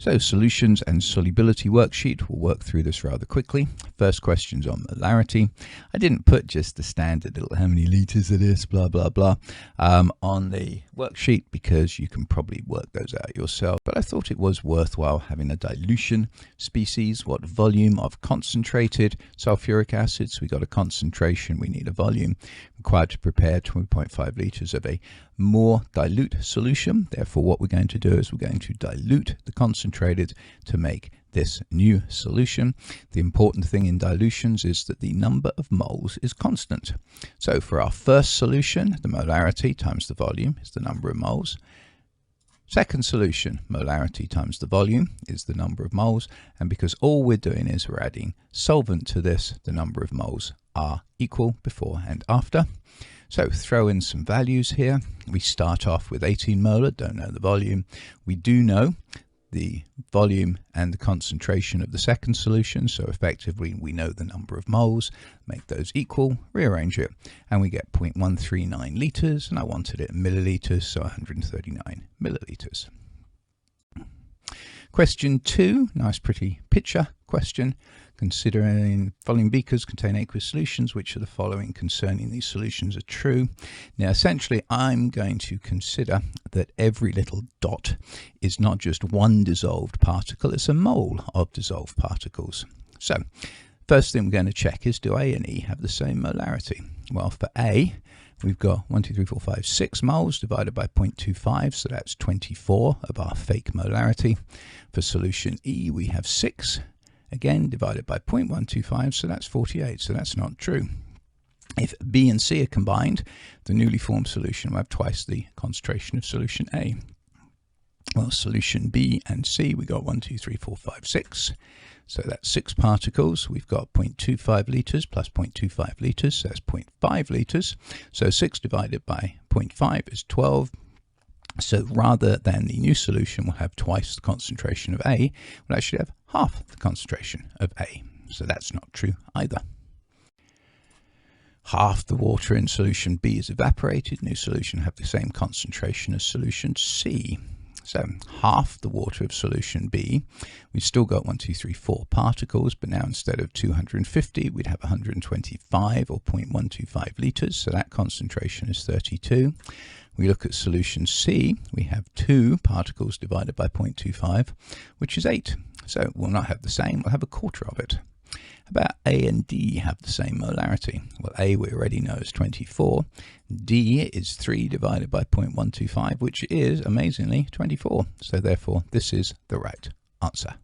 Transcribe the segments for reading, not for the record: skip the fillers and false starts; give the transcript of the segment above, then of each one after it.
So solutions and solubility worksheet, we'll work through this rather quickly. First question's on molarity. I didn't put just the standard little how many litres of this, blah, blah, blah, on the worksheet because you can probably work those out yourself. But I thought it was worthwhile having a dilution species, what volume of concentrated sulfuric acid. So we got a concentration, we need a volume required to prepare 2.5 litres of a more dilute solution. Therefore, what we're going to do is we're going to dilute the concentrated to make this new solution. The important thing in dilutions is that the number of moles is constant. So for our first solution, the molarity times the volume is the number of moles. Second solution, molarity times the volume is the number of moles. And because all we're doing is we're adding solvent to this, the number of moles are equal before and after. So throw in some values here. We start off with 18 molar, don't know the volume. We do know the volume and the concentration of the second solution, so effectively we know the number of moles, make those equal, rearrange it, and we get 0.139 litres, and I wanted it in millilitres, so 139 millilitres. Question 2, nice pretty picture question. Considering following beakers contain aqueous solutions, which of the following concerning these solutions are true? Now, essentially, I'm going to consider that every little dot is not just one dissolved particle, it's a mole of dissolved particles. So, first thing we're going to check is, do A and E have the same molarity? Well, for A, we've got 1, 2, 3, 4, 5, 6 moles divided by 0.25, so that's 24 of our fake molarity. For solution E, we have 6. Again, divided by 0.125, so that's 48, so that's not true. If B and C are combined, the newly formed solution will have twice the concentration of solution A. Well, solution B and C, we got 1, 2, 3, 4, 5, 6. So that's 6 particles. We've got 0.25 litres plus 0.25 litres, so that's 0.5 litres. So 6 divided by 0.5 is 12. So rather than the new solution will have twice the concentration of A, we'll actually have half the concentration of A. So that's not true either. Half the water in solution B is evaporated. New solution have the same concentration as solution C. So half the water of solution B, we've still got 1, 2, 3, 4 particles, but now instead of 250, we'd have 125 or 0.125 litres. So that concentration is 32. We look at solution C, we have 2 particles divided by 0.25, which is 8. So we'll not have the same, we'll have a quarter of it. About A and D have the same molarity? Well, A we already know is 24. D is 3 divided by 0.125, which is, amazingly, 24. So therefore, this is the right answer.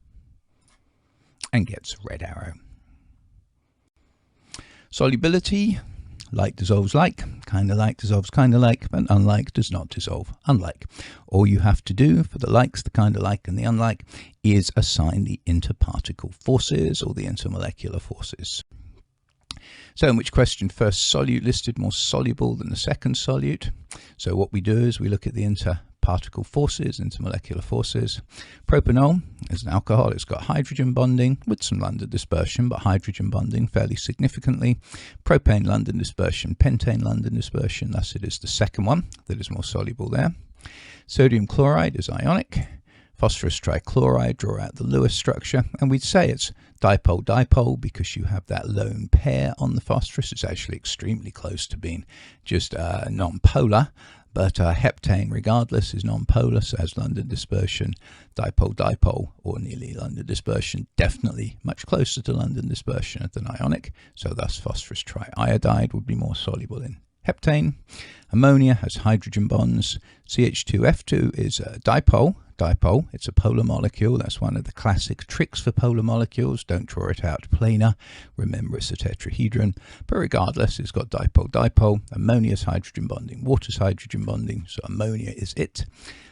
And gets a red arrow. Solubility. Like dissolves like, kind of like dissolves kind of like, but unlike does not dissolve unlike. All you have to do for the likes, the kind of like, and the unlike is assign the interparticle forces or the intermolecular forces. So in which question first solute listed more soluble than the second solute? So what we do is we look at the interparticle forces, intermolecular forces. Propanol is an alcohol. It's got hydrogen bonding with some London dispersion, but hydrogen bonding fairly significantly. Propane London dispersion, pentane London dispersion. Thus it is the second one that is more soluble there. Sodium chloride is ionic. Phosphorus trichloride, draw out the Lewis structure, and we'd say it's dipole-dipole because you have that lone pair on the phosphorus. It's actually extremely close to being just non-polar, but heptane regardless is non-polar, so has London dispersion. Dipole-dipole or nearly London dispersion, definitely much closer to London dispersion than ionic, so thus phosphorus triiodide would be more soluble in heptane. Ammonia has hydrogen bonds. CH2F2 is a dipole. It's a polar molecule. That's one of the classic tricks for polar molecules. Don't draw it out planar. Remember, it's a tetrahedron. But regardless, it's got dipole. Ammonia's hydrogen bonding. Water's hydrogen bonding. So ammonia is it.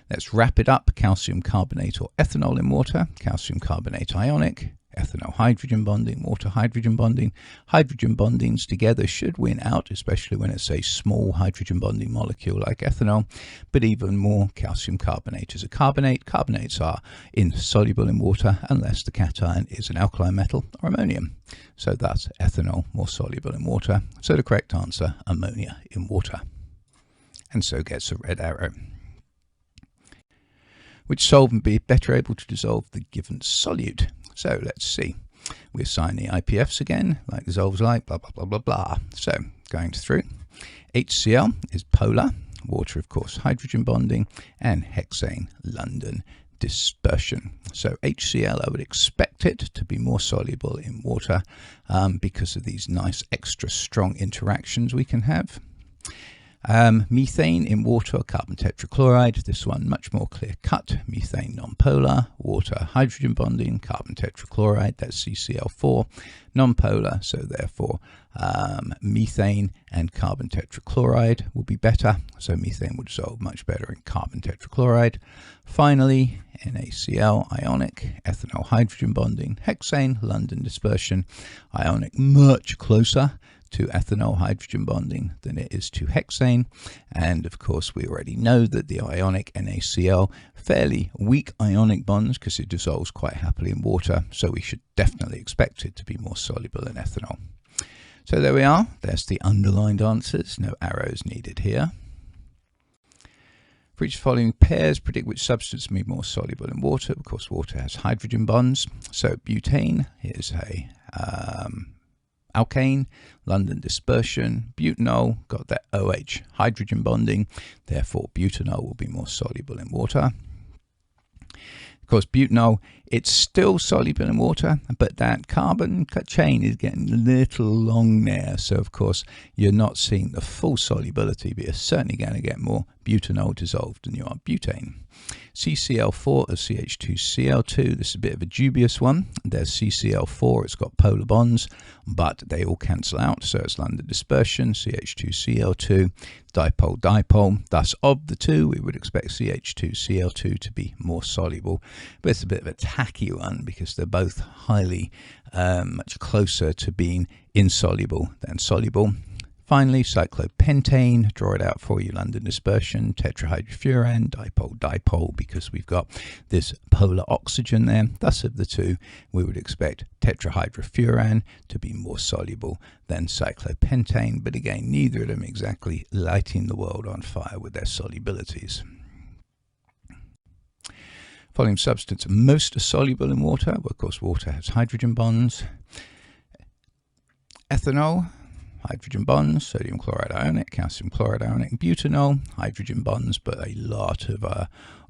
Let's wrap it up. Calcium carbonate or ethanol in water. Calcium carbonate ionic. Ethanol hydrogen bonding, water hydrogen bonding. Hydrogen bondings together should win out, especially when it's a small hydrogen bonding molecule like ethanol, but even more, calcium carbonate is a carbonate. Carbonates are insoluble in water unless the cation is an alkali metal or ammonium. So that's ethanol more soluble in water. So the correct answer, ammonia in water. And so gets a red arrow. Which solvent be better able to dissolve the given solute? So let's see. We assign the IPFs again, like dissolves like, blah, blah, blah, blah, blah. So going through, HCl is polar, water, of course, hydrogen bonding, and hexane, London dispersion. So HCl, I would expect it to be more soluble in water because of these nice extra strong interactions we can have. Methane in water, carbon tetrachloride. This one much more clear cut. Methane non-polar, water hydrogen bonding, carbon tetrachloride, that's CCl4, non-polar, so therefore methane and carbon tetrachloride will be better. So methane will dissolve much better in carbon tetrachloride. Finally, NaCl, ionic, ethanol hydrogen bonding, hexane, London dispersion, ionic much closer to ethanol hydrogen bonding than it is to hexane. And of course we already know that the ionic NaCl, fairly weak ionic bonds because it dissolves quite happily in water, so we should definitely expect it to be more soluble than ethanol. So there we are, there's the underlined answers, no arrows needed here. For each following pairs, predict which substance will be more soluble in water. Of course water has hydrogen bonds, so butane is a alkane, London dispersion. Butanol got that OH hydrogen bonding, therefore butanol will be more soluble in water. Of course, butanol, it's still soluble in water, but that carbon chain is getting a little long there. So, of course, you're not seeing the full solubility, but you're certainly going to get more butanol dissolved than you are butane. CCl4 as CH2Cl2, this is a bit of a dubious one. There's CCl4, it's got polar bonds, but they all cancel out, so it's London dispersion, CH2Cl2, dipole-dipole. Thus, of the two, we would expect CH2Cl2 to be more soluble, but it's a bit of a tacky one because they're both highly, much closer to being insoluble than soluble. Finally, cyclopentane, draw it out for you, London dispersion, tetrahydrofuran, dipole-dipole, because we've got this polar oxygen there. Thus, of the two, we would expect tetrahydrofuran to be more soluble than cyclopentane, but again, neither of them exactly lighting the world on fire with their solubilities. Following substance most soluble in water, well, of course, water has hydrogen bonds. Ethanol, hydrogen bonds, sodium chloride ionic, calcium chloride ionic, butanol, hydrogen bonds, but a lot of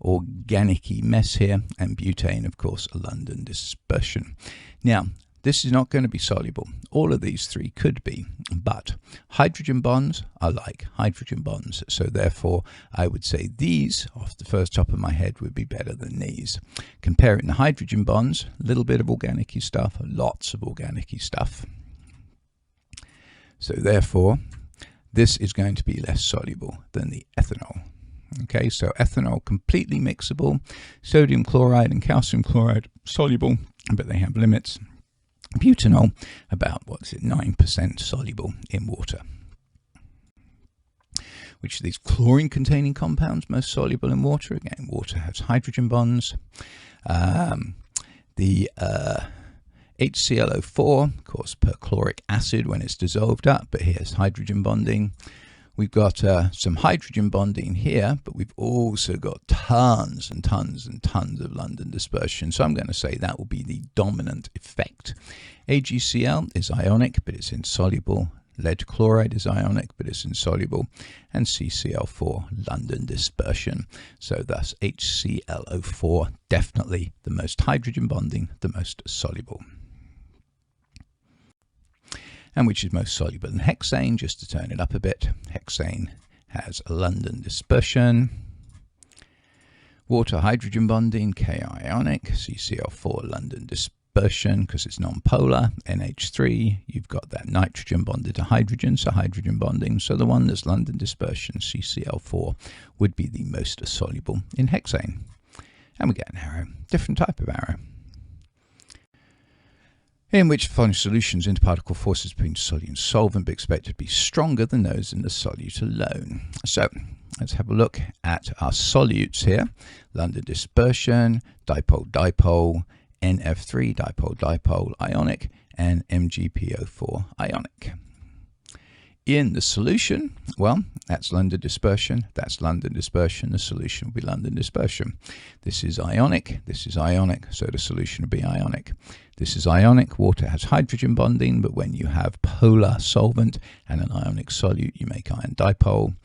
organic-y mess here, and butane, of course, a London dispersion. Now, this is not going to be soluble. All of these three could be, but hydrogen bonds are like hydrogen bonds, so therefore I would say these, off the first top of my head, would be better than these. Comparing the hydrogen bonds, a little bit of organic-y stuff, lots of organic-y stuff. So therefore, this is going to be less soluble than the ethanol. Okay, so ethanol completely mixable, sodium chloride and calcium chloride soluble, but they have limits. Butanol, about, 9% soluble in water. Which of these chlorine-containing compounds most soluble in water? Again, water has hydrogen bonds. HClO4, of course, perchloric acid when it's dissolved up, but here's hydrogen bonding. We've got some hydrogen bonding here, but we've also got tons and tons and tons of London dispersion. So I'm going to say that will be the dominant effect. AgCl is ionic, but it's insoluble. Lead chloride is ionic, but it's insoluble. And CCl4, London dispersion. So thus HClO4, definitely the most hydrogen bonding, the most soluble. And which is most soluble in hexane, just to turn it up a bit. Hexane has a London dispersion. Water hydrogen bonding, Ki ionic, CCl4 London dispersion because it's non-polar. NH3, you've got that nitrogen bonded to hydrogen, so hydrogen bonding. So the one that's London dispersion, CCl4, would be the most soluble in hexane. And we get an arrow, different type of arrow. In which following solutions, interparticle forces between solute and solvent be expected to be stronger than those in the solute alone. So let's have a look at our solutes here. London dispersion, dipole-dipole, NF3, dipole-dipole, ionic, and MgPO4 ionic. In the solution, well, that's London dispersion, that's London dispersion, the solution will be London dispersion. This is ionic, so the solution will be ionic. This is ionic, water has hydrogen bonding, but when you have polar solvent and an ionic solute, you make ion dipole.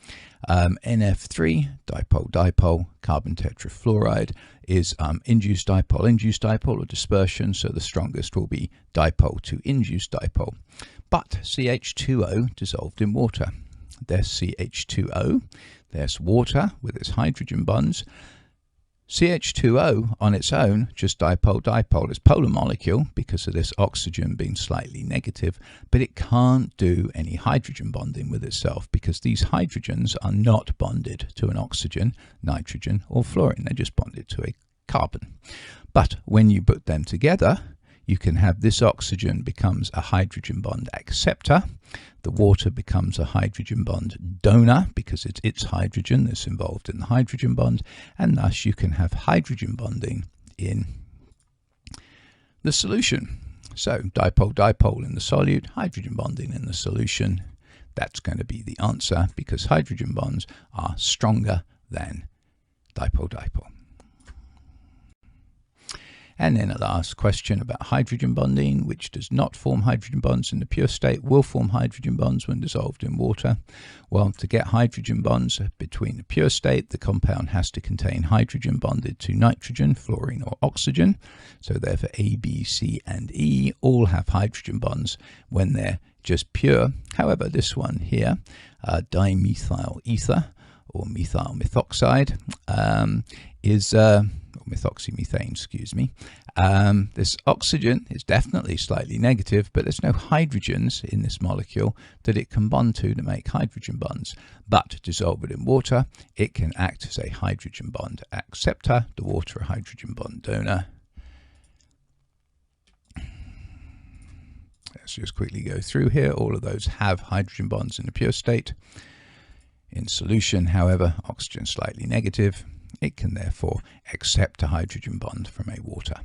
NF3, dipole-dipole, carbon tetrafluoride is induced dipole or dispersion, so the strongest will be dipole to induced dipole. But CH2O dissolved in water. There's CH2O, there's water with its hydrogen bonds. CH2O on its own, just dipole-dipole, is polar molecule because of this oxygen being slightly negative, but it can't do any hydrogen bonding with itself because these hydrogens are not bonded to an oxygen, nitrogen or fluorine. They're just bonded to a carbon. But when you put them together, you can have this oxygen becomes a hydrogen bond acceptor. The water becomes a hydrogen bond donor because it's its hydrogen that's involved in the hydrogen bond, and thus you can have hydrogen bonding in the solution. So dipole-dipole in the solute, hydrogen bonding in the solution. That's going to be the answer because hydrogen bonds are stronger than dipole-dipole. And then a last question about hydrogen bonding, which does not form hydrogen bonds in the pure state, will form hydrogen bonds when dissolved in water. Well, to get hydrogen bonds between the pure state, the compound has to contain hydrogen bonded to nitrogen, fluorine or oxygen. So therefore A, B, C and E all have hydrogen bonds when they're just pure. However, this one here, dimethyl ether or methyl methoxide is methoxymethane, excuse me. This oxygen is definitely slightly negative, but there's no hydrogens in this molecule that it can bond to make hydrogen bonds. But dissolve it in water, it can act as a hydrogen bond acceptor, the water a hydrogen bond donor. Let's just quickly go through here. All of those have hydrogen bonds in the pure state. In solution, however, oxygen slightly negative. It can therefore accept a hydrogen bond from a water.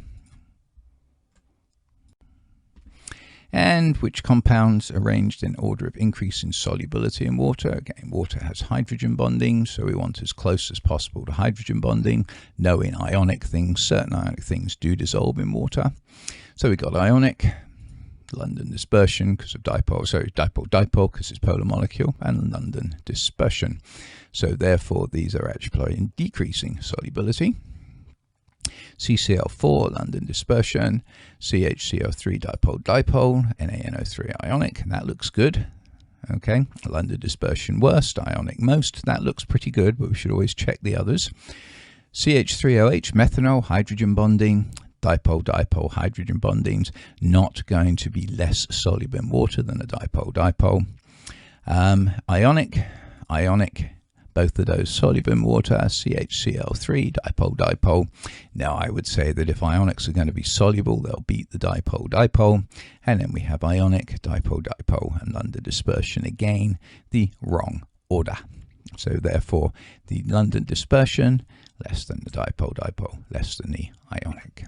And which compounds arranged in order of increase in solubility in water? Again, water has hydrogen bonding, so we want as close as possible to hydrogen bonding. Knowing ionic things, certain ionic things do dissolve in water. So we got ionic, London dispersion because of dipole-dipole because it's polar molecule, and London dispersion. So therefore these are actually in decreasing solubility. CCl4, London dispersion, CHCl3, dipole-dipole, NaNO3 ionic, and that looks good. Okay, London dispersion worst, ionic most, that looks pretty good, but we should always check the others. CH3OH, methanol, hydrogen bonding, dipole-dipole hydrogen bondings, not going to be less soluble in water than a dipole-dipole. Ionic, both of those soluble in water, CHCl3, dipole-dipole. Now I would say that if ionics are going to be soluble, they'll beat the dipole-dipole. And then we have ionic, dipole-dipole, and London dispersion, again, the wrong order. So therefore, the London dispersion, less than the dipole-dipole, less than the ionic.